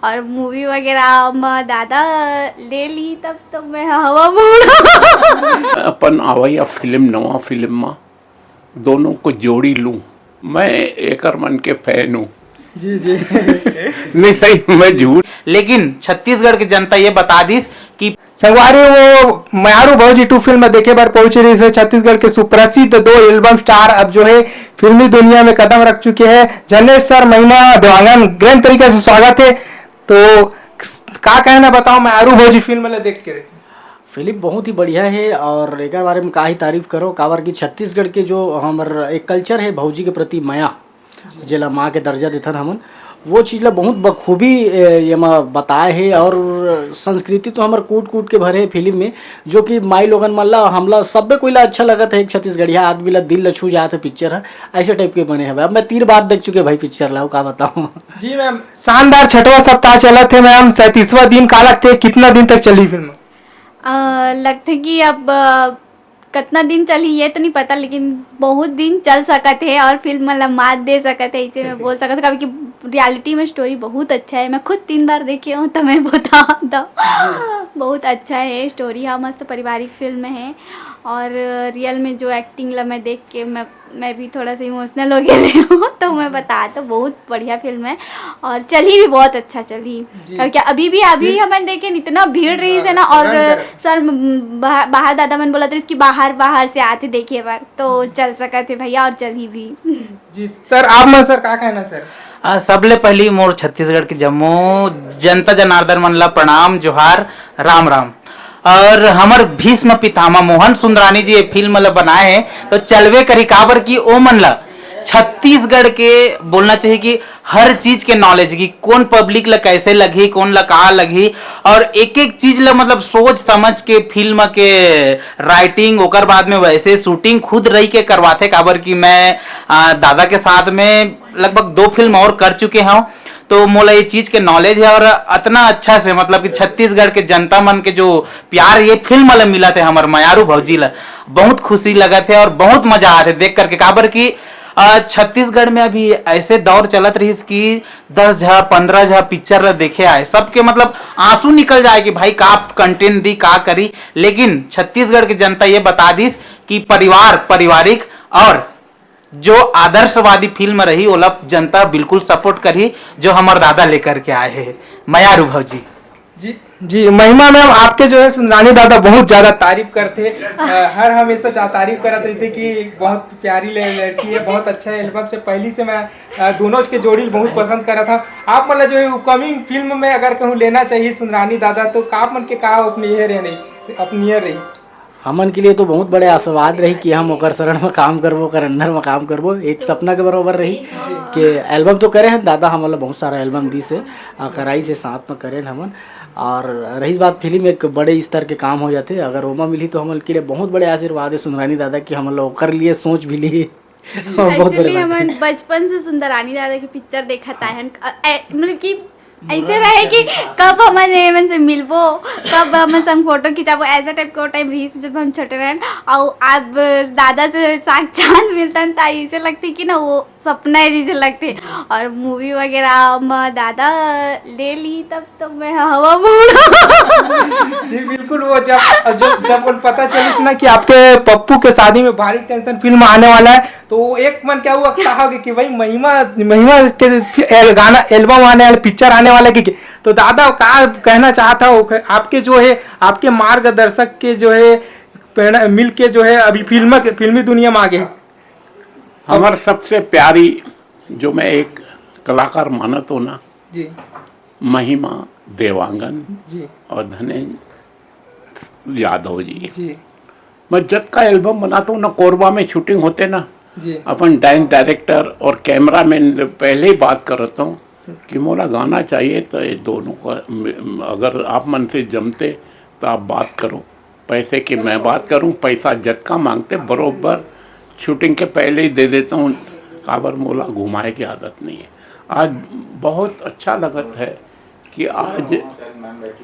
और मूवी वगैरह दादा ले ली तब तो मैं हवा बूढ़ा अपन आवैया फिल्म नवा फिल्म में दोनों को जोड़ी लूं। मैं एकर मन के फैन हूँ। जी जी नहीं सही, मैं झूठ। लेकिन छत्तीसगढ़ की जनता ये बता दीस कि संगवारी वो मयारू भौजी 2 फिल्म देखे बार पहुंचे रही है। छत्तीसगढ़ के सुप्रसिद्ध 2 एल्बम स्टार अब जो है फिल्मी दुनिया में कदम रख चुके हैं। जनेश सर, महिमा देवांगन, ग्रैंड तरीके से स्वागत है। तो क्या कहना बताओ मयारू भौजी फिल्म में देख के? फिल्म बहुत ही बढ़िया है और एक बारे में का ही तारीफ करो काबर की छत्तीसगढ़ के जो हमार एक कल्चर है भौजी के प्रति माया जेला माँ के दर्जा देथन हमन वो चीज़ ला बहुत बखूबी ये बताए है। और संस्कृति तो हमार कूट कूट के भरे है फिल्म में, जो कि माई लोगन मन ला हमला सब कोई ला अच्छा लगत है। एक छत्तीसगढ़िया आदमी ला दिल ला छू जाते पिक्चर है, ऐसे टाइप के बने हैं। अब मैं 3 बार देख चुके भाई पिक्चर ला, का बताऊँ। जी मैम, शानदार 6वां सप्ताह चला थे मैम, 37वां दिन का लगते कितना दिन तक चली फिल्म? लगता कि अब कितना दिन चली ये तो नहीं पता, लेकिन बहुत दिन चल सकत है और फिल्म मतलब मात दे सकत है, इसे मैं बोल सकत हूँ। कि रियलिटी में स्टोरी बहुत अच्छा है, मैं खुद 3 बार देखी हूँ तो मैं बता दो बहुत अच्छा है स्टोरी। हाँ, मस्त पारिवारिक फिल्म है और रियल में जो एक्टिंग ला मैं देख के मैं भी थोड़ा सा इमोशनल हो गई हूँ तो मैं बता तो बहुत बढ़िया फिल्म है और चली भी बहुत अच्छा चली। क्योंकि अभी हम देखे इतना भीड़ रही है ना, और सर बाहर दादा मन बोला था इसकी बाहर से आते देखिए बार तो चल सका थे भैया और चली भी। जी सर, आप मन सर क्या कहना सर? सबले पहली मोर छत्तीसगढ़ की जम्मू जनता जनार्दन मन ला प्रणाम, जोहार, राम राम। और हमर भीष्म पितामह मोहन सुंदरानी जी ये फिल्म ला बनाए हैं तो चलवे करी काबर की ओ मन ला छत्तीसगढ़ के बोलना चाहिए कि हर चीज के नॉलेज की कौन पब्लिक ला कैसे लगी, कौन ला कहा लगी, और एक एक चीज ला मतलब सोच समझ के फिल्म के राइटिंग ओकर बाद में वैसे शूटिंग खुद रही के करवाते। काबर की मैं दादा के साथ में लगभग 2 फिल्म और कर चुके हूँ तो मोला ये चीज के नॉलेज है। और इतना अच्छा से मतलब कि छत्तीसगढ़ के जनता मन के जो प्यार ये फिल्म ला मिला थे हमार मयारू भौजी ला, बहुत खुशी लगा थे और बहुत मजा आते देख करके। काबर की छत्तीसगढ़ में अभी ऐसे दौर चलत रही कि 10 झा 15 झा पिक्चर देखे आए, सबके मतलब आंसू निकल जाए कि भाई का कंटेंट दी का करी। लेकिन छत्तीसगढ़ की जनता ये बता दीस कि पारिवारिक और जो आदर्शवादी फिल्म रही ओला जनता बिल्कुल सपोर्ट करी, जो हमारे दादा लेकर के आए हैं मयारू भौजी। जी जी, महिमा मैम आपके जो है सुंदरानी दादा बहुत ज्यादा तारीफ करते, हर हमेशा तारीफ करते रहते कि बहुत प्यारी लड़की है, बहुत अच्छा एल्बम से पहली से मैं दोनों के जोड़ी बहुत पसंद कर रहा था। आप मतलब जो है अपकमिंग फिल्म में अगर कहूँ लेना चाहिए सुंदरानी दादा तो आप मन के का अपनी रही? हमन के लिए तो बहुत बड़े आशीर्वाद रही कि हम ओकर शरण में काम करबो, ओकर अंडर में काम करबो, एक सपना के बराबर रही कि एल्बम तो करे हैं दादा हमन बहुत सारा एल्बम दी से कराई से साथ में करें हमन। और रही बात फिल्म एक बड़े स्तर के काम हो जाते, अगर ओमा मिली तो हमन के लिए बहुत बड़े आशीर्वाद है सुंदरानी दादा की, हम लोग कर लिए सोच भी ली। एक्चुअली हम बचपन से सुंदरानी दादा की पिक्चर देखा था, मतलब कि ऐसे रहे कि कब हमन से मिलबो, कब हम संग फोटो खिंचाबो, ऐसा टाइप का टाइम रही जब हम छोटे रहे। और अब दादा से साक्षात मिलता था ऐसे लगते कि ना वो सपना है जैसे लगते। और मूवी वगैरह दादा ले ली तब तो मैं हवा बूढ़ा। जी बिल्कुल, वो जब पता चलिस ना कि आपके पप्पू के शादी में भारी टेंशन फिल्म आने वाला है तो एक मन क्या हुआ कहा कि भाई महिमा के गाना एल्बम आने वाला, पिक्चर आने वाला की तो दादा क्या कहना चाहता हो आपके जो है आपके मार्गदर्शक के जो है मिल के जो है अभी फिल्मी दुनिया में आगे हमारे सबसे प्यारी जो मैं एक कलाकार मानत हूँ ना जी, महिमा देवांगन जी और धनेंद्र यादव जी। मैं जब का एल्बम बनाता हूँ ना, कोरबा में शूटिंग होते ना जी, अपन डायरेक्टर और कैमरामैन पहले ही बात करता हूँ कि मोला गाना चाहिए तो ये दोनों का अगर आप मन से जमते तो आप बात करो, पैसे की मैं बात करूँ, पैसा जतका मांगते बरोबर शूटिंग के पहले ही दे देता हूँ। काबर मोला घुमाए की आदत नहीं है। आज बहुत अच्छा लगत है कि आज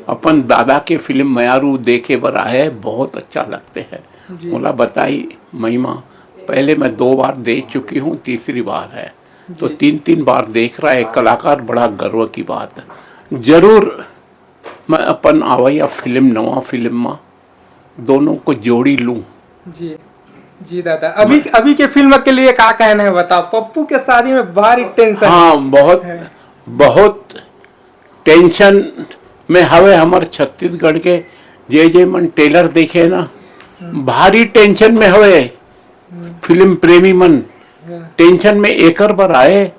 अपन दादा के फिल्म मयारू देखे बर आए, बहुत अच्छा लगते हैं। मोला बताई महिमा, पहले मैं 2 बार देख चुकी हूँ, तीसरी बार है तो 3 बार देख रहा है कलाकार, बड़ा गर्व की बात है। जरूर मैं अपन आवैया फिल्म नवा फिल्म में दोनों को जोड़ी लूं। जी जी दादा, अभी के फिल्म के लिए क्या कहना है बताओ। पप्पू के शादी में भारी टेंशन। हाँ, बहुत बहुत टेंशन में हवे हमारे छत्तीसगढ़ के जे मन टेलर देखे ना, भारी टेंशन में हवे। फिल्म प्रेमी मन टेंशन में एकर पर आए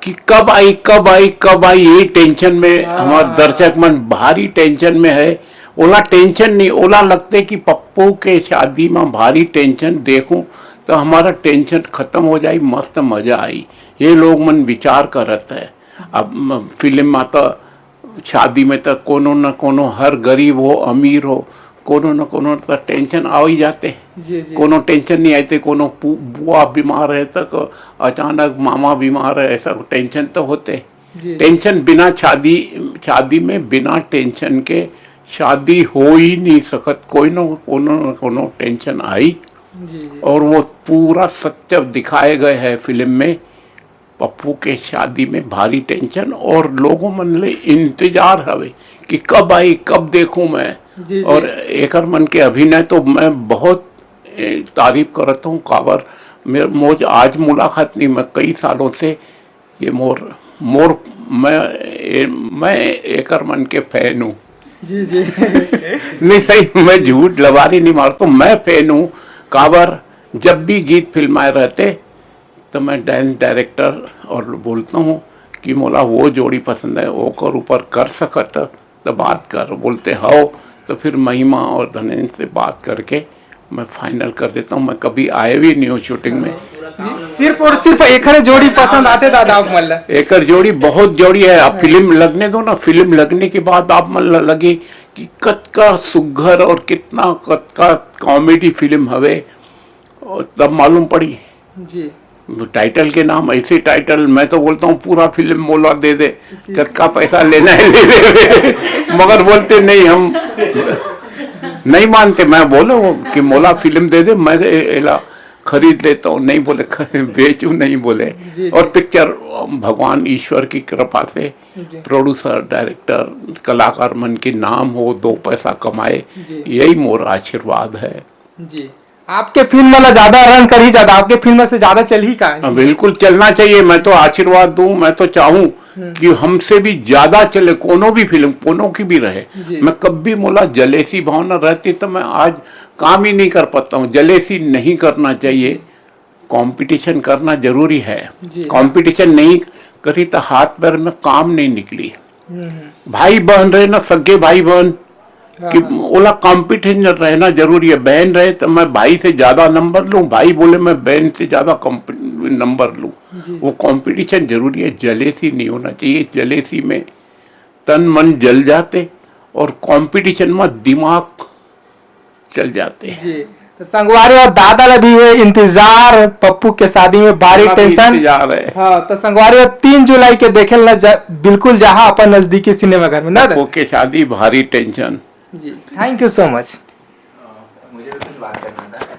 कि कब आई कब आई कब आई, ये टेंशन में हमारे दर्शक मन भारी टेंशन में है। ओला टेंशन नहीं, ओला लगते कि पप्पू के शादी में भारी टेंशन देखूं तो हमारा टेंशन खत्म हो जाए, मस्त मजा आई। ये लोग मन विचार करत है। अब फिल्म में तो शादी में तो कोनो न कोनो, हर गरीब हो अमीर हो, कोनो न कोनो तो टेंशन आ ही जाते। जी जी। कोनो टेंशन नहीं आते, कोनो बुआ बीमार है तो अचानक मामा बीमार है, ऐसा टेंशन तो होते। टेंशन बिना शादी में बिना टेंशन के शादी हो ही नहीं सकत। कोई न कोनो टेंशन आई। जी। और वो पूरा सत्य दिखाए गए हैं फिल्म में। पप्पू के शादी में भारी टेंशन और लोगों मन ले इंतजार हवे कि कब आई कब देखूं मैं। जी। और एकर मन के अभिनय तो मैं बहुत तारीफ करता हूँ। काबर मोज आज मुलाकात नहीं, मैं कई सालों से ये मोर मैं एकर मन के फैन हूँ। जी जी। नहीं सही, मैं झूठ लबारी नहीं मारता, मैं फैन हूँ। काबर जब भी गीत फिल्माए रहते तो मैं डांस डायरेक्टर और बोलता हूँ कि मोला वो जोड़ी पसंद है, वो कर ऊपर कर सकत तो बात कर। बोलते हो तो फिर महिमा और धनेन्द्र से बात करके मैं फाइनल कर देता हूँ। मैं कभी आए भी नहीं हूँ शूटिंग में। सिर्फ और सिर्फ एक जोड़ी पसंद आते दादा आप मन? एक जोड़ी बहुत जोड़ी है। आप फिल्म लगने दो ना, फिल्म लगने के बाद आप मन लगे कि कतका सुघर और कितना कतका कॉमेडी फिल्म हवे, तब मालूम पड़ी। जी। टाइटल के नाम ऐसे टाइटल, मैं तो बोलता हूँ पूरा फिल्म मोला दे दे, कतका पैसा लेना है ले दे। मगर बोलते नहीं, हम नहीं मानते। मैं बोलो कि मोला फिल्म दे दे, मैं एला खरीद लेता हूँ। नहीं बोले बेचू, नहीं बोले। और पिक्चर भगवान ईश्वर की कृपा से प्रोड्यूसर डायरेक्टर कलाकार मन के नाम हो, 2 पैसा कमाए, यही मोर आशीर्वाद है। जी। आपके फिल्म वाला ज्यादा रन कर ही ज्यादा, आपके फिल्म से ज्यादा चल ही का है? बिल्कुल चलना चाहिए। मैं तो आशीर्वाद दूं, मैं तो चाहूं कि हमसे भी ज्यादा चले, कोनो भी फिल्म कोनो की भी रहे। मैं कभी मोला जलेसी भावना रहती तो मैं आज काम ही नहीं कर पाता हूँ। जलेसी नहीं करना चाहिए, कंपटीशन करना जरूरी है। कंपटीशन नहीं करी तो हाथ पैर में काम नहीं निकली। भाई बहन रहे ना, सगे भाई बहन कि ओला कंपटीशन रहना जरूरी है। बहन रहे तो मैं भाई से ज्यादा नंबर लूं, भाई बोले मैं बहन से ज्यादा नंबर लूं, वो कंपटीशन जरूरी है। जलेसी नहीं होना चाहिए। जलेसी में तन मन जल जाते और कंपटीशन में दिमाग चल जाते हैं। जी। तो संगवारी और दादा ला भी है इंतजार पप्पू के शादी में भारी टेंशन। इंतजार है। हाँ, तो संगवारी 3 जुलाई के देखे बिल्कुल जहाँ अपन नजदीकी सिनेमा घर में ना। पप्पू के शादी भारी टेंशन। जी, थैंक यू सो मच। मुझे भी कुछ बात करना था।